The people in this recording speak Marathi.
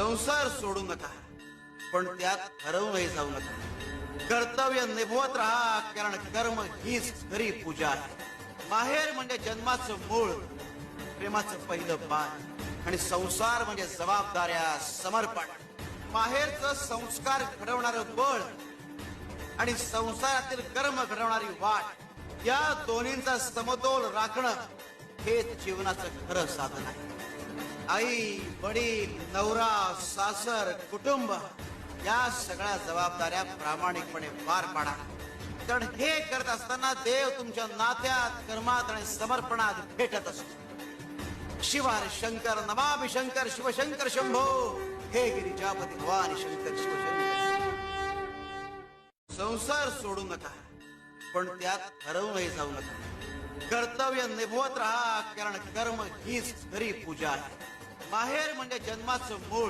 संसार सोडू नका, पण त्यात हरवूनही जाऊ नका. कर्तव्य निभवत राहा, कारण कर्म हीच खरी पूजा आहे. माहेर म्हणजे जन्माचं मूळ, प्रेमाचं पहिलं पान, आणि संसार म्हणजे जबाबदाऱ्या, समर्पण. माहेरचं संस्कार घडवणारं बळ आणि संसारातील कर्म घडवणारी वाट, या दोन्हींचा समतोल राखणं हेच जीवनाचं खरं साधन आहे. आई, वडील, नवरा, सासर, कुटुंब या सगळ्या जबाबदाऱ्या प्रामाणिकपणे पार पाडा. कारण हे करत असताना देव तुमच्या नात्यात, कर्मात आणि समर्पणात भेटत असतो. शिवार शंकर नमामि शंकर, शिवशंकर शंभो, हे गिरिजापती भवानी शंकर शिवशंकर. संसार सोडू नका, पण त्यात हरवूनही जाऊ नका. कर्तव्य निभवत राहा, कारण कर्म हीच खरी पूजा आहे. माहेर म्हणजे जन्माचं मूळ,